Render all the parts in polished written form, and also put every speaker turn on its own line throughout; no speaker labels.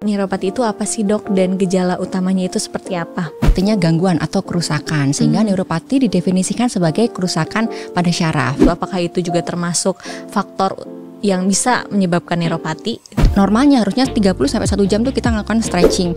Neuropati itu apa sih dok, dan gejala utamanya itu seperti apa?
Artinya gangguan atau kerusakan, sehingga neuropati didefinisikan sebagai kerusakan pada syaraf.
Apakah itu juga termasuk faktor yang bisa menyebabkan neuropati?
Normalnya harusnya 30-1 jam tuh kita melakukan stretching.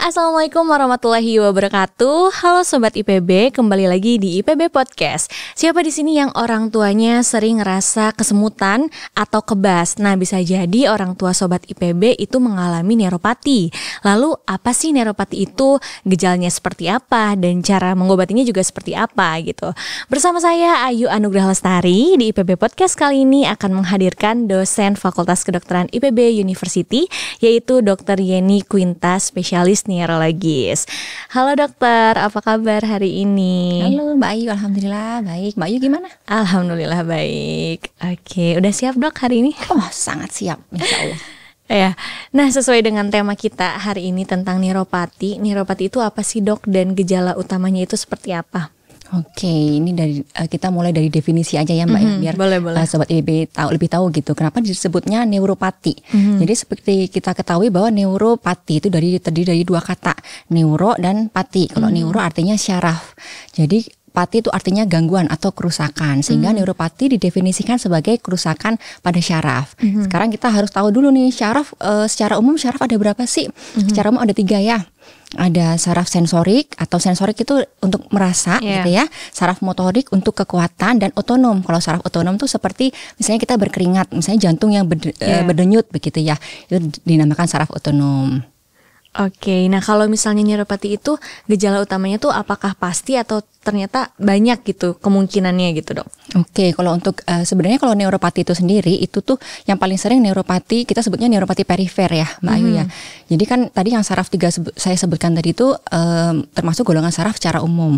Assalamualaikum warahmatullahi wabarakatuh. Halo Sobat IPB, kembali lagi di IPB Podcast. Siapa di sini yang orang tuanya sering ngerasa kesemutan atau kebas? Nah, bisa jadi orang tua Sobat IPB itu mengalami neuropati. Lalu apa sih neuropati itu? Gejalanya seperti apa? Dan cara mengobatinya juga seperti apa gitu. Bersama saya Ayu Anugrah Lestari di IPB Podcast kali ini akan menghadirkan dosen Fakultas Kedokteran IPB University, yaitu Dr. Yeni Quintas, spesialis neurologis. Halo dokter, apa kabar hari ini?
Halo Mbak Ayu, alhamdulillah baik. Mbak Ayu gimana?
Alhamdulillah baik. Oke, udah siap dok hari ini?
Oh, sangat siap, insya Allah.
Ya, nah sesuai dengan tema kita hari ini tentang neuropati. Neuropati itu apa sih dok, dan gejala utamanya itu seperti apa?
Oke, ini dari kita mulai dari definisi aja ya Mbak ya, biar
boleh.
Sobat IPB lebih tahu gitu kenapa disebutnya neuropati. Jadi seperti kita ketahui bahwa neuropati itu terdiri dari dua kata, neuro dan pati. Kalau neuro artinya syaraf. Jadi pati itu artinya gangguan atau kerusakan, sehingga neuropati didefinisikan sebagai kerusakan pada syaraf. Sekarang kita harus tahu dulu nih, syaraf secara umum syaraf ada berapa sih? Secara umum ada 3 ya. Ada saraf sensorik, atau sensorik itu untuk merasa gitu ya. Saraf motorik untuk kekuatan, dan otonom. Kalau saraf otonom itu seperti misalnya kita berkeringat, misalnya jantung yang berdenyut begitu ya. Itu dinamakan saraf otonom.
Oke, nah kalau misalnya neuropati itu gejala utamanya tuh apakah pasti atau ternyata banyak gitu kemungkinannya gitu dok?
Oke, kalau untuk sebenarnya kalau neuropati itu sendiri itu tuh yang paling sering neuropati, kita sebutnya neuropati perifer ya Mbak Ayu ya. Jadi kan tadi yang saraf 3 saya sebutkan tadi itu termasuk golongan saraf secara umum.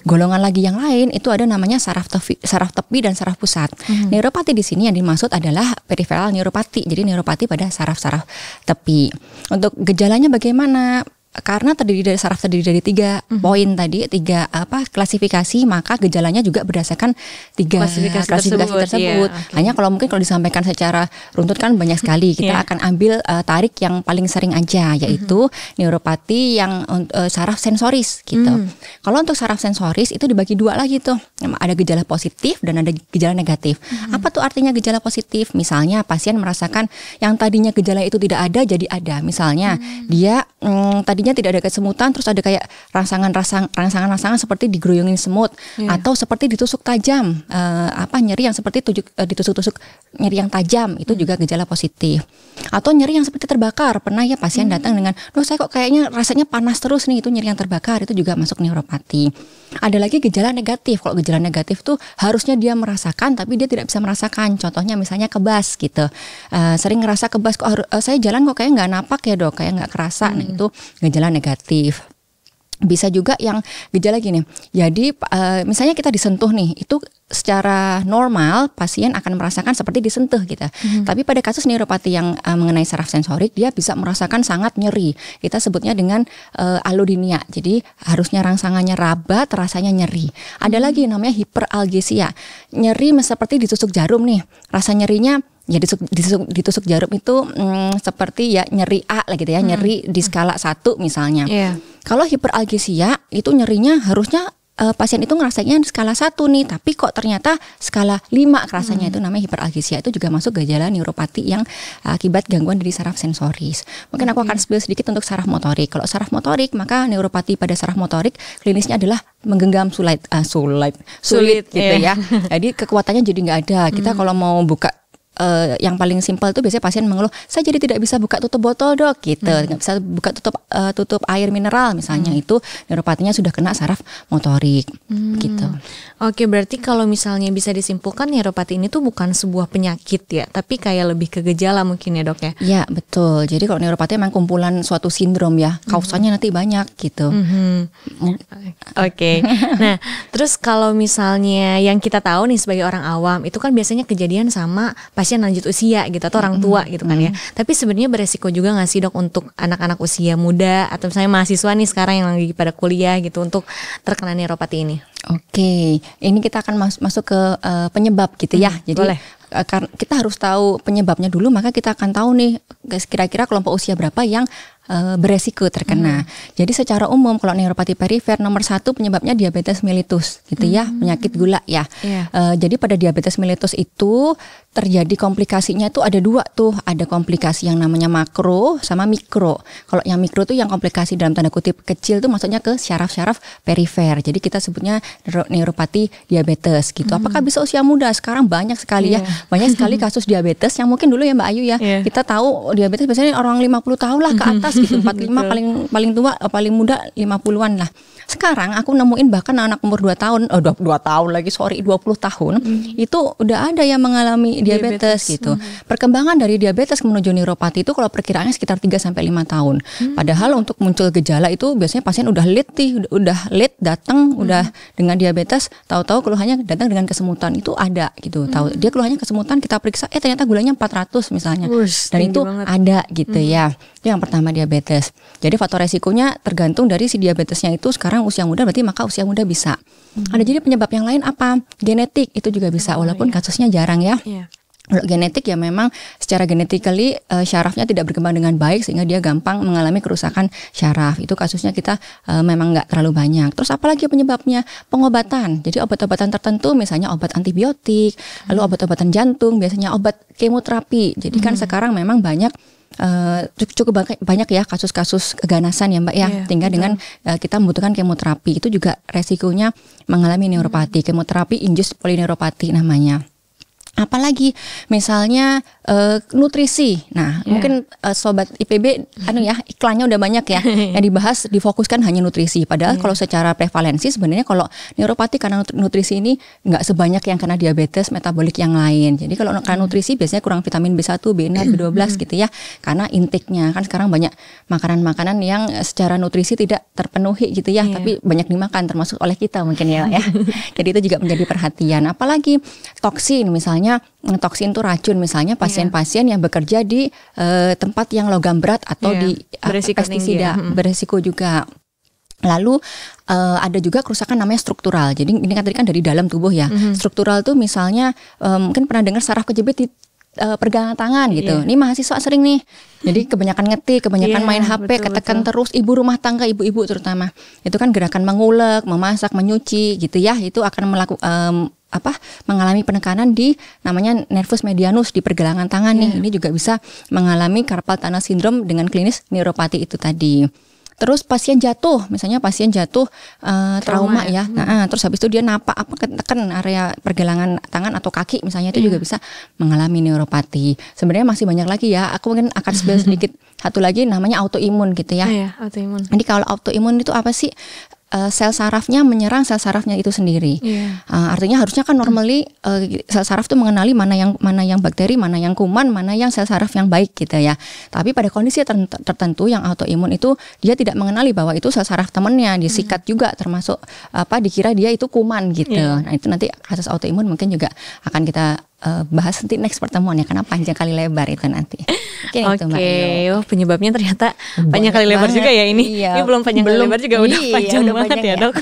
Golongan lagi yang lain itu ada namanya saraf tepi dan saraf pusat. Neuropati di sini yang dimaksud adalah peripheral neuropati. Jadi neuropati pada saraf-saraf tepi. Untuk gejalanya bagaimana? Karena terdiri dari 3 poin tadi, 3 klasifikasi, maka gejalanya juga berdasarkan 3 klasifikasi tersebut. Hanya kalau disampaikan secara runtut kan banyak sekali. Kita akan ambil tarik yang paling sering aja, yaitu neuropati yang saraf sensoris gitu. Kalau untuk saraf sensoris itu dibagi 2 lagi tuh. Ada gejala positif dan ada gejala negatif. Apa tuh artinya gejala positif? Misalnya pasien merasakan yang tadinya gejala itu tidak ada jadi ada. Misalnya dia tadinya tidak ada kesemutan, terus ada kayak rangsangan seperti digeroyongin semut, atau seperti ditusuk tajam, nyeri yang seperti ditusuk-tusuk, nyeri yang tajam, itu juga gejala positif. Atau nyeri yang seperti terbakar, pernah ya pasien datang dengan, saya kok kayaknya rasanya panas terus nih, itu nyeri yang terbakar, itu juga masuk neuropati. Ada lagi gejala negatif. Kalau gejala negatif tuh harusnya dia merasakan tapi dia tidak bisa merasakan. Contohnya misalnya kebas gitu, sering ngerasa kebas, kok saya jalan kok kayak nggak napak ya dok, kayak nggak kerasa. Nah itu gejala negatif. Bisa juga yang gejala gini, jadi misalnya kita disentuh nih, itu secara normal pasien akan merasakan seperti disentuh gitu. Tapi pada kasus neuropati yang mengenai saraf sensorik, dia bisa merasakan sangat nyeri. Kita sebutnya dengan allodynia. Jadi harusnya rangsangannya rabat, rasanya nyeri. Ada lagi namanya hiperalgesia. Nyeri seperti ditusuk jarum nih. Rasa nyerinya ya ditusuk jarum itu seperti ya nyeri A lah gitu ya, nyeri di skala 1 misalnya. Kalau hiperalgesia itu nyerinya harusnya pasien itu ngerasanya skala 1 nih, tapi kok ternyata skala 5 kerasanya, itu namanya hiperalgesia. Itu juga masuk gejala neuropati yang akibat gangguan dari saraf sensoris. Mungkin aku akan spill sedikit untuk saraf motorik. Kalau saraf motorik, maka neuropati pada saraf motorik klinisnya adalah menggenggam sulit gitu ya. Jadi kekuatannya jadi nggak ada. Kita kalau mau buka yang paling simpel itu biasanya pasien mengeluh, saya jadi tidak bisa buka tutup botol dok gitu, nggak bisa buka tutup air mineral misalnya. Itu neuropatinya sudah kena saraf motorik gitu.
Oke, berarti kalau misalnya bisa disimpulkan neuropati ini tuh bukan sebuah penyakit ya, tapi kayak lebih ke gejala mungkin ya dok ya?
Ya betul, jadi kalau neuropati memang kumpulan suatu sindrom ya, kausanya nanti banyak gitu.
Oke. Nah terus kalau misalnya yang kita tahu nih sebagai orang awam, itu kan biasanya kejadian sama pasien lanjut usia gitu atau orang tua gitu kan ya. Tapi sebenarnya beresiko juga nggak sih dok untuk anak-anak usia muda atau misalnya mahasiswa nih sekarang yang lagi pada kuliah gitu untuk terkena neuropati ini?
Oke, ini kita akan masuk ke penyebab gitu ya. Jadi
boleh.
Karena kita harus tahu penyebabnya dulu, maka kita akan tahu nih kira-kira kelompok usia berapa yang beresiko terkena. Jadi secara umum kalau neuropati perifer nomor 1 penyebabnya diabetes mellitus gitu ya, penyakit gula ya. Jadi pada diabetes mellitus itu terjadi komplikasinya itu ada 2 tuh, ada komplikasi yang namanya makro sama mikro. Kalau yang mikro tuh yang komplikasi dalam tanda kutip kecil tuh maksudnya ke syaraf-syaraf perifer. Jadi kita sebutnya neuropati diabetes gitu. Apakah bisa usia muda? Sekarang banyak sekali ya, banyak sekali kasus diabetes yang mungkin dulu ya Mbak Ayu ya. Kita tahu diabetes biasanya orang 50 tahun lah ke atas gitu, 45 paling tua, paling muda 50-an lah. Sekarang aku nemuin bahkan anak umur 2 tahun, 2 tahun lagi, 20 tahun, itu udah ada yang mengalami diabetes gitu. Perkembangan dari diabetes menuju neuropati itu kalau perkiraannya sekitar 3 sampai 5 tahun. Padahal untuk muncul gejala itu biasanya pasien udah late datang udah dengan diabetes, tahu-tahu keluhannya datang dengan kesemutan, itu ada gitu. Tahu dia keluhannya kesemutan, kita periksa ternyata gulanya 400 misalnya. Dan itu banget. Ada gitu ya. Itu yang pertama diabetes. Jadi faktor resikonya tergantung dari si diabetesnya itu sekarang usia muda, berarti maka usia muda bisa. Ada jadi penyebab yang lain apa? Genetik itu juga bisa, walaupun kasusnya jarang ya. Kalau genetik ya memang secara genetically syarafnya tidak berkembang dengan baik sehingga dia gampang mengalami kerusakan syaraf. Itu kasusnya kita memang nggak terlalu banyak. Terus apalagi penyebabnya? Pengobatan. Jadi obat-obatan tertentu misalnya obat antibiotik, lalu obat-obatan jantung, biasanya obat kemoterapi. Jadi kan sekarang memang banyak cukup banyak ya kasus-kasus keganasan ya Mbak ya, sehingga dengan kita membutuhkan kemoterapi itu juga resikonya mengalami neuropati. Kemoterapi induced polyneuropati namanya. Apalagi misalnya nutrisi. Nah, mungkin sobat IPB iklannya udah banyak ya yang dibahas, difokuskan hanya nutrisi. Padahal kalau secara prevalensi sebenarnya kalau neuropati karena nutrisi ini nggak sebanyak yang kena diabetes metabolik yang lain. Jadi kalau karena nutrisi biasanya kurang vitamin B1, B6, B12 gitu ya. Karena intake-nya kan sekarang banyak makanan-makanan yang secara nutrisi tidak terpenuhi gitu ya, tapi banyak dimakan termasuk oleh kita mungkin ya. Jadi itu juga menjadi perhatian. Apalagi toksin misalnya. Toksin itu racun misalnya pasien-pasien yang bekerja di tempat yang logam berat atau di pestisida beresiko juga. Lalu ada juga kerusakan namanya struktural. Jadi ini kan tadi kan dari dalam tubuh ya. Struktural itu misalnya mungkin pernah dengar saraf kejepit di pergelangan tangan gitu. Ini mahasiswa sering nih. Jadi kebanyakan ngetik, kebanyakan main HP, ketekan terus, ibu rumah tangga, ibu-ibu terutama. Itu kan gerakan mengulek, memasak, menyuci gitu ya. Itu akan mengalami penekanan di namanya nervus medianus di pergelangan tangan nih. Ini juga bisa mengalami carpal tunnel syndrome dengan klinis neuropati itu tadi. Terus pasien jatuh, misalnya pasien jatuh trauma ya. Terus habis itu dia napak tekan area pergelangan tangan atau kaki misalnya, itu juga bisa mengalami neuropati. Sebenarnya masih banyak lagi ya. Aku mungkin akan sedikit satu lagi namanya autoimun gitu ya.
Autoimun.
Jadi kalau autoimun itu apa sih? Sel sarafnya menyerang sel sarafnya itu sendiri. Artinya harusnya kan normally sel saraf itu mengenali mana yang bakteri, mana yang kuman, mana yang sel saraf yang baik gitu ya. Tapi pada kondisi tertentu yang autoimun itu dia tidak mengenali bahwa itu sel saraf temannya, disikat juga termasuk dikira dia itu kuman gitu. Nah itu nanti kasus autoimun mungkin juga akan kita bahas nanti next pertemuan ya, karena panjang kali lebar itu nanti. Oke,
penyebabnya ternyata panjang kali lebar juga ya ini. Ini belum panjang kali lebar juga udah panjang banget ya dok.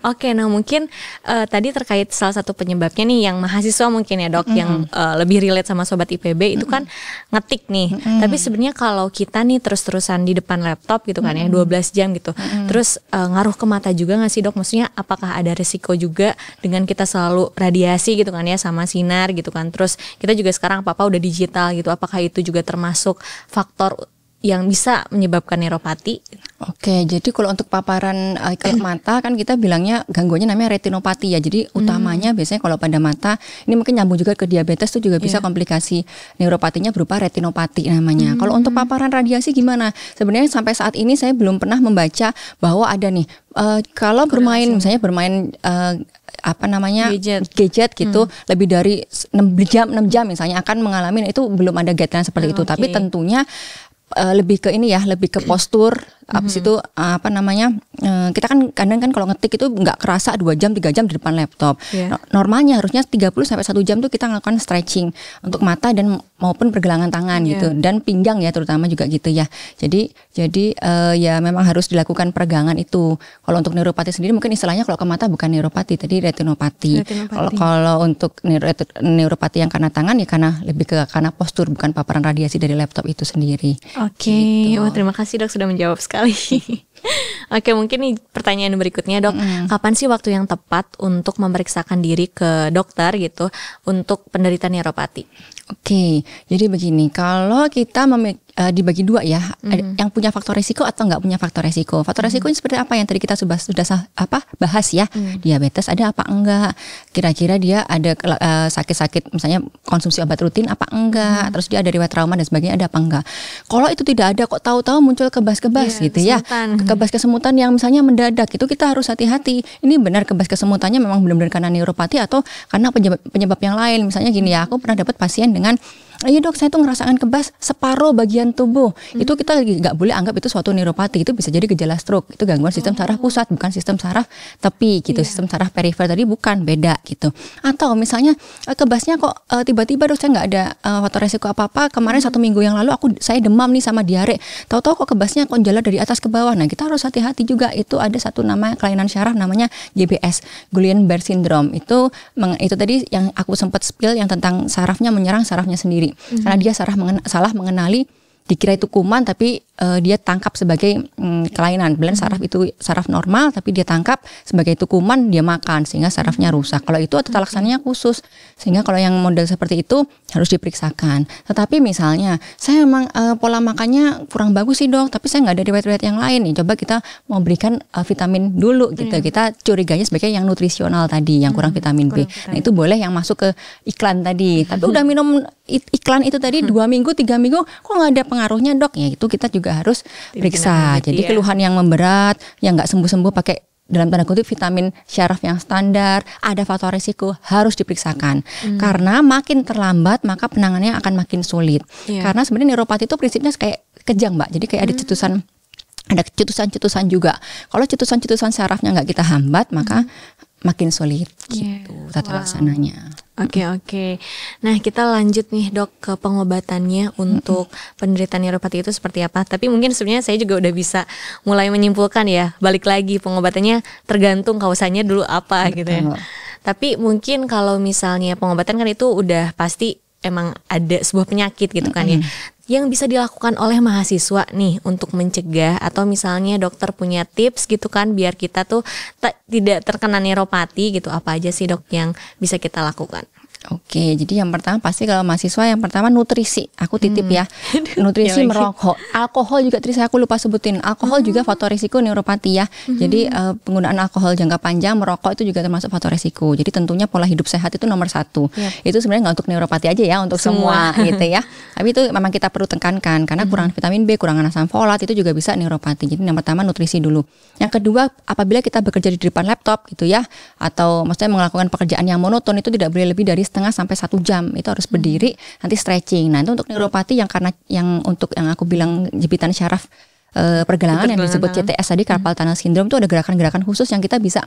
Oke, nah mungkin tadi terkait salah satu penyebabnya nih yang mahasiswa mungkin ya dok, yang lebih relate sama sobat IPB itu kan ngetik nih. Tapi sebenarnya kalau kita nih terus-terusan di depan laptop gitu kan ya 12 jam gitu, terus ngaruh ke mata juga nggak sih dok? Maksudnya apakah ada resiko juga dengan kita selalu radiasi gitu kan ya sama sinar gitu kan, terus kita juga sekarang apa-apa udah digital gitu, apakah itu juga termasuk faktor yang bisa menyebabkan neuropati?
Oke, jadi kalau untuk paparan ke mata kan kita bilangnya gangguannya namanya retinopati ya. Jadi utamanya biasanya kalau pada mata, ini mungkin nyambung juga ke diabetes itu juga bisa komplikasi neuropatinya berupa retinopati namanya. Kalau untuk paparan radiasi gimana? Sebenarnya sampai saat ini saya belum pernah membaca bahwa ada nih kalau bermain misalnya gadget gitu lebih dari 6 jam misalnya akan mengalami, itu belum ada guideline seperti itu. Tapi tentunya lebih ke ini ya, lebih ke postur. Habis itu kita kan kadang kan kalau ngetik itu nggak kerasa 2 jam 3 jam di depan laptop. Normalnya harusnya 30 sampai 1 jam tuh kita ngelakukan stretching untuk mata dan maupun pergelangan tangan gitu, dan pinggang ya terutama juga gitu ya. Jadi ya memang harus dilakukan peregangan itu. Kalau untuk neuropati sendiri mungkin istilahnya kalau ke mata bukan neuropati, tadi retinopati. Kalau untuk neuropati yang karena tangan ya karena postur, bukan paparan radiasi dari laptop itu sendiri.
Oke, gitu. Terima kasih dok sudah menjawab sekali. Oke, mungkin nih pertanyaan berikutnya dok, kapan sih waktu yang tepat untuk memeriksakan diri ke dokter gitu untuk penderita neuropati?
Oke, jadi begini, kalau kita dibagi 2 ya, yang punya faktor risiko atau nggak punya faktor risiko. Faktor risikonya seperti apa yang tadi kita sudah bahas ya, diabetes ada apa enggak, kira-kira dia ada sakit-sakit misalnya konsumsi obat rutin apa enggak, terus dia ada riwayat trauma dan sebagainya ada apa enggak. Kalau itu tidak ada kok tahu-tahu muncul kebas-kebas gitu kesemutan. Ya, kebas kesemutan yang misalnya mendadak, itu kita harus hati-hati. Ini benar kebas kesemutannya memang benar-benar karena neuropati atau karena penyebab yang lain. Misalnya gini ya, aku pernah dapat pasien dengan, iya dok, saya tuh ngerasakan kebas separuh bagian tubuh. Itu kita nggak boleh anggap itu suatu neuropati. Itu bisa jadi gejala stroke. Itu gangguan sistem saraf pusat, bukan sistem saraf tepi gitu. Sistem saraf perifer tadi bukan, beda gitu. Atau misalnya kebasnya kok tiba-tiba dok saya nggak ada faktor resiko apa-apa. Kemarin 1 minggu yang lalu saya demam nih sama diare. Tahu-tahu kok kebasnya kok jalan dari atas ke bawah. Nah kita harus hati-hati juga. Itu ada satu nama kelainan syaraf namanya GBS, Guillain-Barré syndrome. Itu tadi yang aku sempat spill yang tentang sarafnya menyerang sarafnya sendiri. Karena dia salah mengenali, dikira itu kuman tapi dia tangkap sebagai kelainan. Benar saraf itu saraf normal tapi dia tangkap sebagai itu kuman, dia makan sehingga sarafnya rusak. Kalau itu tata laksananya khusus. Sehingga kalau yang model seperti itu harus diperiksakan. Tetapi misalnya saya memang pola makannya kurang bagus sih dok, tapi saya nggak ada riwayat-riwayat yang lain nih. Coba kita mau berikan vitamin dulu gitu. Kita curiganya sebagai yang nutrisional tadi, yang kurang vitamin B. Nah itu boleh yang masuk ke iklan tadi. Tapi udah minum iklan itu tadi 2 minggu 3 minggu kok nggak ada pengaruhnya dok, ya itu kita juga harus periksa. Jadi keluhan yang memberat, yang nggak sembuh-sembuh pakai dalam tanda kutip vitamin syaraf yang standar, ada faktor risiko, harus diperiksakan. Karena makin terlambat maka penanganannya akan makin sulit. Karena sebenarnya neuropati itu prinsipnya kayak kejang mbak, jadi kayak ada cetusan juga. Kalau cetusan sarafnya nggak kita hambat maka makin sulit gitu tata laksananya.
Oke. Nah kita lanjut nih dok ke pengobatannya untuk penderita neuropati itu seperti apa. Tapi mungkin sebenarnya saya juga udah bisa mulai menyimpulkan ya. Balik lagi pengobatannya tergantung kausanya dulu apa gitu ya. Tapi mungkin kalau misalnya pengobatan kan itu udah pasti emang ada sebuah penyakit gitu kan ya. Yang bisa dilakukan oleh mahasiswa nih untuk mencegah, atau misalnya dokter punya tips gitu kan biar kita tuh tidak terkena neuropati gitu, apa aja sih dok yang bisa kita lakukan?
Oke, jadi yang pertama pasti kalau mahasiswa yang pertama nutrisi, aku titip ya. Nutrisi, merokok, alkohol juga tadi aku lupa sebutin. Alkohol juga faktor risiko neuropati ya. Jadi penggunaan alkohol jangka panjang, merokok itu juga termasuk faktor risiko. Jadi tentunya pola hidup sehat itu nomor 1. Itu sebenarnya nggak untuk neuropati aja ya, untuk semua gitu ya. Tapi itu memang kita perlu tekankan karena kurang vitamin B, kurangan asam folat itu juga bisa neuropati. Jadi yang pertama nutrisi dulu. Yang kedua, apabila kita bekerja di depan laptop gitu ya, atau maksudnya melakukan pekerjaan yang monoton, itu tidak boleh lebih dari setengah sampai 1 jam, itu harus berdiri, nanti stretching. Nah itu untuk neuropati yang aku bilang jepitan syaraf pergelangan yang disebut CTS tadi, carpal tunnel syndrome, itu ada gerakan-gerakan khusus yang kita bisa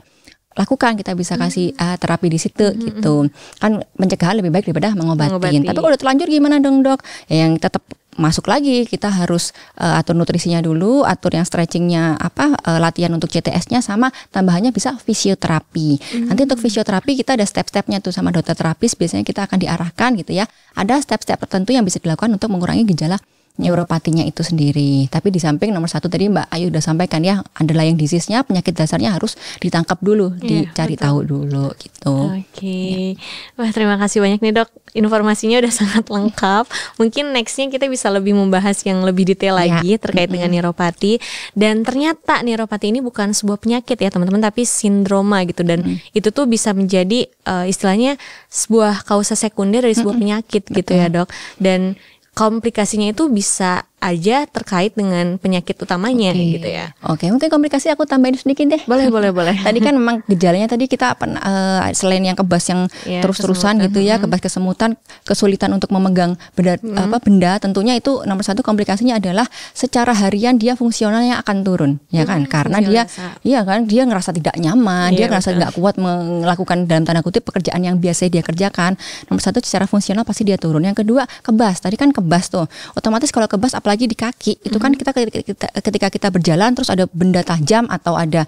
lakukan, kita bisa kasih terapi di situ gitu. Kan pencegahan lebih baik daripada mengobati. Tapi kalau udah terlanjur gimana dong dok? Ya, yang tetap masuk lagi, kita harus atur nutrisinya dulu, atur yang stretchingnya latihan untuk CTS-nya, sama tambahannya bisa fisioterapi. Nanti untuk fisioterapi kita ada step-stepnya tuh sama dokter terapis, biasanya kita akan diarahkan gitu ya. Ada step-step tertentu yang bisa dilakukan untuk mengurangi gejala neuropatinya itu sendiri. Tapi di samping nomor 1 tadi Mbak Ayu udah sampaikan ya, underlying disease-nya, penyakit dasarnya harus ditangkap dulu, dicari tahu dulu gitu.
Wah terima kasih banyak nih dok, informasinya udah sangat lengkap. Mungkin nextnya kita bisa lebih membahas yang lebih detail lagi terkait dengan neuropati. Dan ternyata neuropati ini bukan sebuah penyakit ya teman-teman, tapi sindroma gitu. Dan itu tuh bisa menjadi istilahnya sebuah kausa sekunder dari sebuah penyakit gitu ya dok. Dan komplikasinya itu bisa aja terkait dengan penyakit utamanya gitu ya.
Oke, mungkin komplikasi aku tambahin sedikit deh.
Boleh.
Tadi kan memang gejalanya tadi kita selain yang kebas yang terus-terusan gitu ya, kebas kesemutan, kesulitan untuk memegang benda, tentunya itu nomor satu komplikasinya adalah secara harian dia fungsionalnya akan turun, ya kan? Karena dia dia ngerasa tidak nyaman, dia ngerasa nggak kuat melakukan dalam tanda kutip pekerjaan yang biasa dia kerjakan. Nomor satu secara fungsional pasti dia turun. Yang kedua kebas, tadi kan kebas tuh, otomatis kalau kebas apalagi di kaki itu kan kita ketika kita berjalan terus ada benda tajam atau ada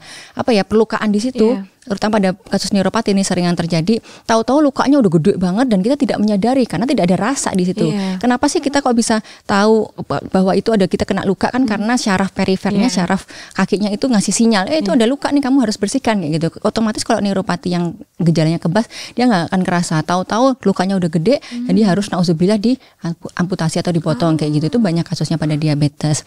perlukaan di situ, terutama pada kasus neuropati ini sering yang terjadi, tahu-tahu lukanya udah gede banget dan kita tidak menyadari karena tidak ada rasa di situ. Kenapa sih kita kok bisa tahu bahwa itu ada kita kena luka kan karena syaraf perifernya, syaraf kakinya itu ngasih sinyal, itu ada luka nih, kamu harus bersihkan kayak gitu. Otomatis kalau neuropati yang gejalanya kebas dia nggak akan kerasa, tahu-tahu lukanya udah gede dan dia harus nauzubillah diamputasi atau dipotong kayak gitu. Itu banyak kasusnya pada diabetes.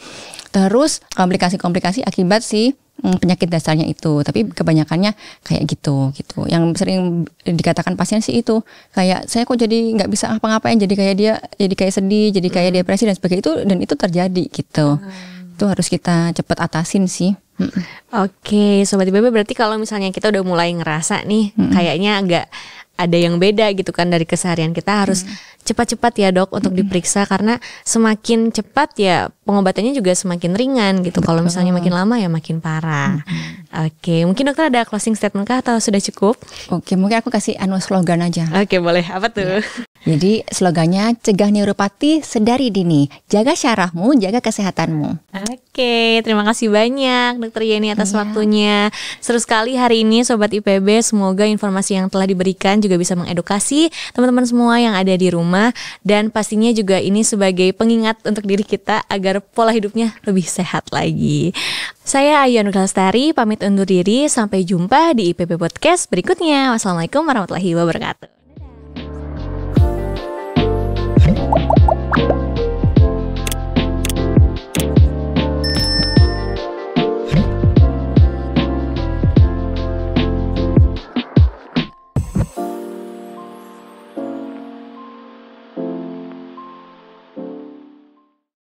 Terus komplikasi akibat penyakit dasarnya itu, tapi kebanyakannya kayak gitu. Yang sering dikatakan pasien sih itu kayak saya kok jadi nggak bisa ngapa-ngapain, jadi kayak sedih, jadi kayak depresi dan sebagainya, dan itu terjadi gitu. Itu harus kita cepat atasin sih.
Oke, Sobat IPB, berarti kalau misalnya kita udah mulai ngerasa nih kayaknya agak ada yang beda gitu kan dari keseharian kita, harus cepat-cepat ya dok untuk diperiksa, karena semakin cepat ya pengobatannya juga semakin ringan gitu. Kalau misalnya makin lama ya makin parah. Oke, mungkin dokter ada closing statement kah atau sudah cukup?
Oke, mungkin aku kasih slogan aja.
Oke, boleh. Apa tuh?
Jadi slogannya cegah neuropati sedari dini, jaga syarafmu, jaga kesehatanmu.
Oke, terima kasih banyak Dokter Yeni atas waktunya. Seru sekali hari ini Sobat IPB. Semoga informasi yang telah diberikan juga bisa mengedukasi teman-teman semua yang ada di rumah, dan pastinya juga ini sebagai pengingat untuk diri kita agar pola hidupnya lebih sehat lagi. Saya Ayu Anugrah Lestari, pamit undur diri. Sampai jumpa di IPB Podcast berikutnya. Wassalamualaikum warahmatullahi wabarakatuh.